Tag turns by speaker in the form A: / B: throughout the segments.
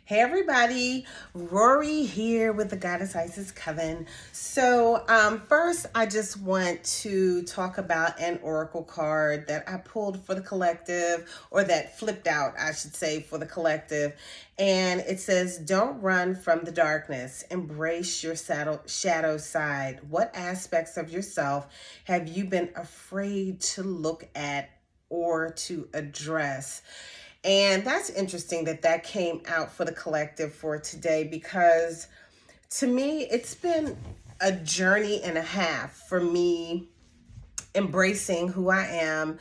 A: Hey everybody, Rory here with the Goddess Isis Coven. So, first, I just want to talk about an oracle card that I pulled for the collective, or that flipped out, I should say, for the collective. And it says, "Don't run from the darkness, embrace your shadow side. What aspects of yourself have you been afraid to look at or to address?" And that's interesting that that came out for the collective for today, because to me, it's been a journey and a half for me embracing who I am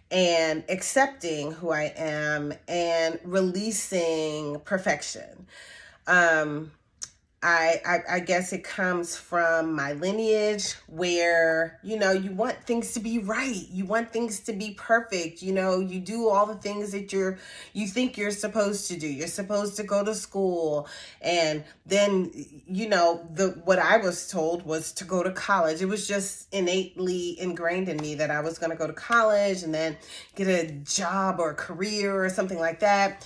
A: and accepting who I am and releasing perfection. Um, I guess it comes from my lineage where, you want things to be right. You want things to be perfect. You do all the things that you think you're supposed to do. You're supposed to go to school. And then, what I was told was to go to college. It was just innately ingrained in me that I was going to go to college and then get a job or a career or something like that.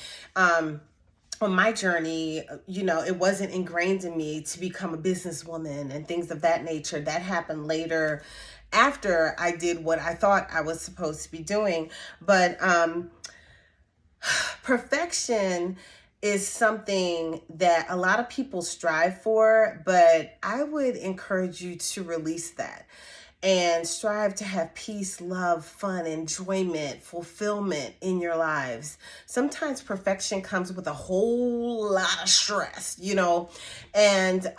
A: On my journey, it wasn't ingrained in me to become a businesswoman and things of that nature. That happened later after I did what I thought I was supposed to be doing. But perfection is something that a lot of people strive for, but I would encourage you to release that and strive to have peace, love, fun, enjoyment, fulfillment in your lives. Sometimes perfection comes with a whole lot of stress, and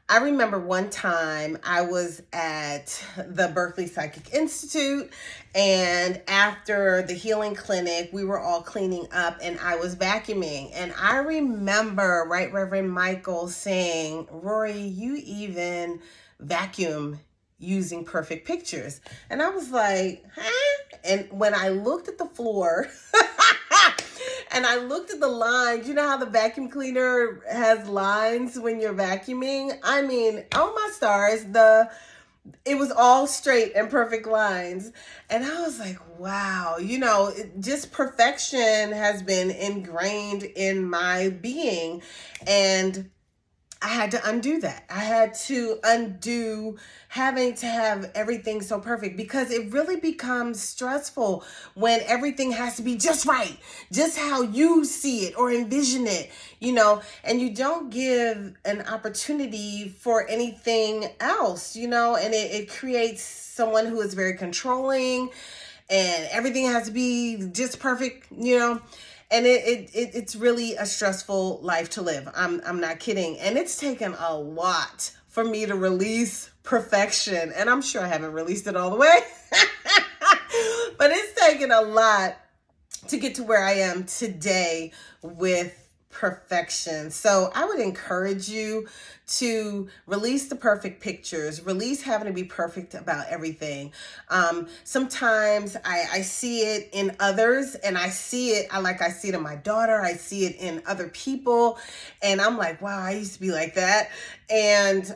A: I remember one time I was at the Berkeley Psychic Institute, and after the healing clinic, we were all cleaning up and I was vacuuming. And I remember Right Reverend Michael saying, "Rory, you even vacuum using perfect pictures." And I was like, huh? And when I looked at the floor and I looked at the lines, you know how the vacuum cleaner has lines when you're vacuuming? I mean, oh my stars, it was all straight and perfect lines. And I was like, wow, just perfection has been ingrained in my being. And I had to undo that. I had to undo having to have everything so perfect, because it really becomes stressful when everything has to be just right, just how you see it or envision it, and you don't give an opportunity for anything else, and it creates someone who is very controlling and everything has to be just perfect, and it's really a stressful life to live. I'm not kidding. And it's taken a lot for me to release perfection. And I'm sure I haven't released it all the way. But it's taken a lot to get to where I am today with perfection. So I would encourage you to release the perfect pictures, release having to be perfect about everything. Sometimes I see it in others, and I see it in my daughter, I see it in other people, and I'm like, wow, I used to be like that. And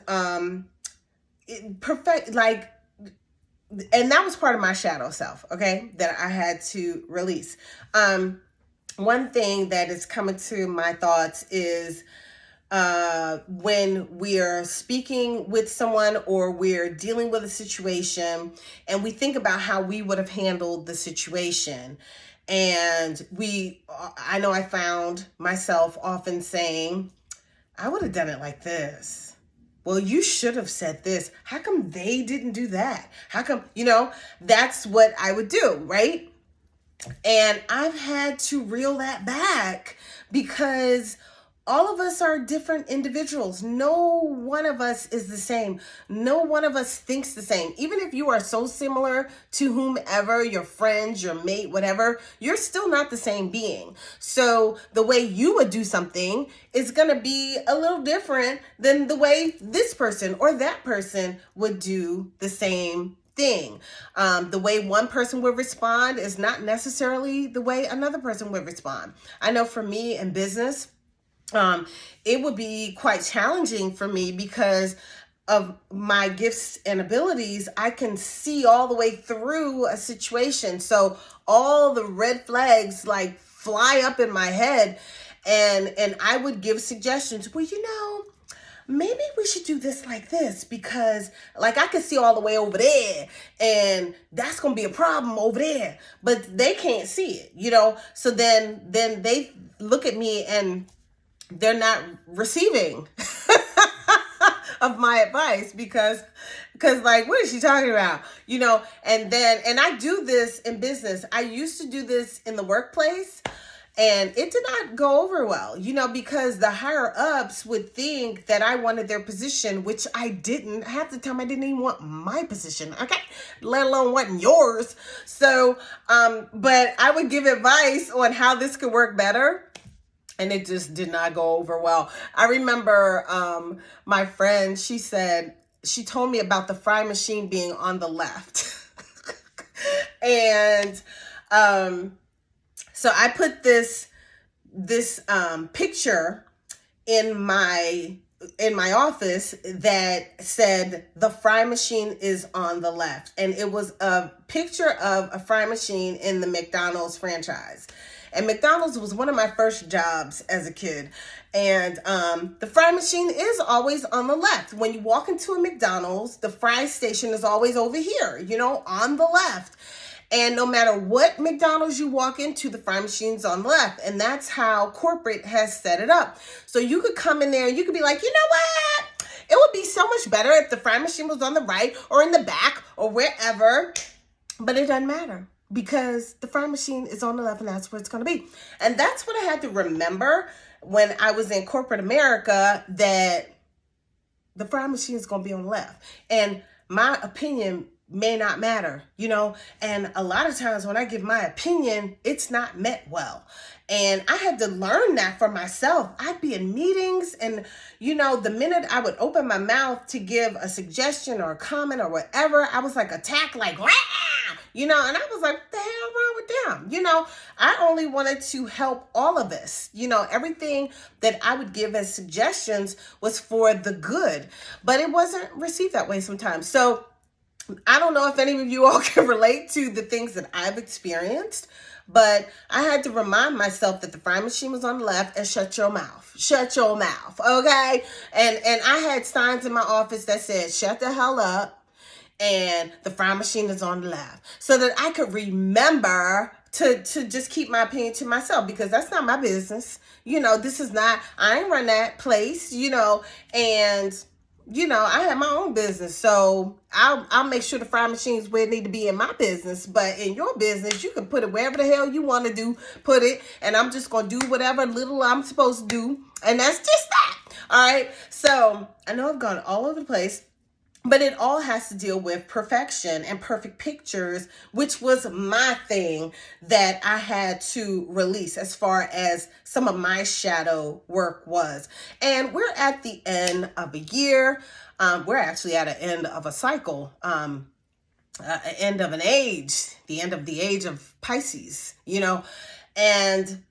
A: and that was part of my shadow self, okay, that I had to release. One thing that is coming to my thoughts is when we're speaking with someone or we're dealing with a situation and we think about how we would have handled the situation. And I know I found myself often saying, I would have done it like this. Well, you should have said this. How come they didn't do that? How come, that's what I would do, right? And I've had to reel that back, because all of us are different individuals. No one of us is the same. No one of us thinks the same. Even if you are so similar to whomever, your friends, your mate, whatever, you're still not the same being. So the way you would do something is going to be a little different than the way this person or that person would do the same thing. The way one person would respond is not necessarily the way another person would respond. I know for me in business, it would be quite challenging for me because of my gifts and abilities. I can see all the way through a situation. So all the red flags like fly up in my head, And I would give suggestions. Well, maybe we should do this like this, because like I can see all the way over there, and that's gonna be a problem over there, but they can't see it. So then they look at me and they're not receiving of my advice, because like, what is she talking about? And I do this in business. I used to do this in the workplace, and it did not go over well, because the higher ups would think that I wanted their position, which I didn't. Half the time I didn't even want my position, okay? Let alone wanting yours. So, but I would give advice on how this could work better, and it just did not go over well. I remember my friend, she told me about the fry machine being on the left. And so I put this picture in my office that said the fry machine is on the left. And it was a picture of a fry machine in the McDonald's franchise. And McDonald's was one of my first jobs as a kid. And the fry machine is always on the left. When you walk into a McDonald's, the fry station is always over here, on the left. And no matter what McDonald's you walk into, the fry machine's on the left. And that's how corporate has set it up. So you could come in there and you could be like, you know what? It would be so much better if the fry machine was on the right or in the back or wherever. But it doesn't matter, because the fry machine is on the left, and that's where it's going to be. And that's what I had to remember when I was in corporate America, that the fry machine is going to be on the left. And my opinion may not matter, and a lot of times when I give my opinion, it's not met well. And I had to learn that for myself. I'd be in meetings, and the minute I would open my mouth to give a suggestion or a comment or whatever, I was like attacked, like, rah! And I was like, what the hell wrong with them? I only wanted to help all of us. Everything that I would give as suggestions was for the good, but it wasn't received that way sometimes. So I don't know if any of you all can relate to the things that I've experienced, but I had to remind myself that the fry machine was on the left, and shut your mouth. Shut your mouth, okay? And I had signs in my office that said, shut the hell up, and the fry machine is on the left, so that I could remember to just keep my opinion to myself, because that's not my business. This is not, I ain't run that place, and I have my own business, so I'll make sure the fry machine's where it need to be in my business. But in your business, you can put it wherever the hell you want to put it, and I'm just going to do whatever little I'm supposed to do, and that's just that. All right, so I know I've gone all over the place, but it all has to deal with perfection and perfect pictures, which was my thing that I had to release as far as some of my shadow work was. And we're at the end of a year. We're actually at an end of a cycle, an end of an age, the end of the age of Pisces, and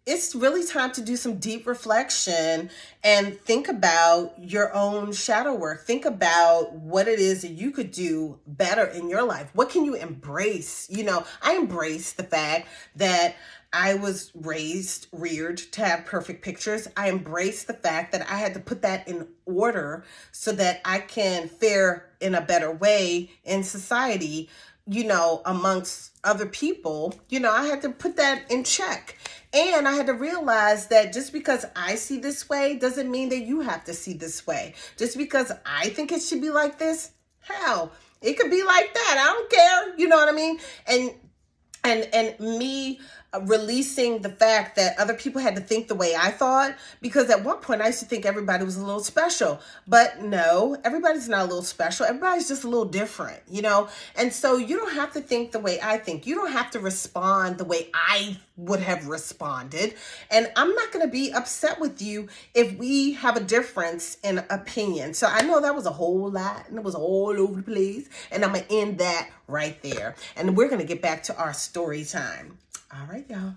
A: it's really time to do some deep reflection and think about your own shadow work. Think about what it is that you could do better in your life. What can you embrace? I embrace the fact that I was reared to have perfect pictures. I embrace the fact that I had to put that in order so that I can fare in a better way in society, amongst other people. I had to put that in check. And I had to realize that just because I see this way doesn't mean that you have to see this way. Just because I think it should be like this, hell, it could be like that. I don't care. You know what I mean? And me releasing the fact that other people had to think the way I thought, because at one point I used to think everybody was a little special, but no, everybody's not a little special. Everybody's just a little different, and so you don't have to think the way I think. You don't have to respond the way I would have responded, and I'm not going to be upset with you if we have a difference in opinion. So I know that was a whole lot, and it was all over the place, and I'm going to end that right there, and we're going to get back to our story time. All right, y'all.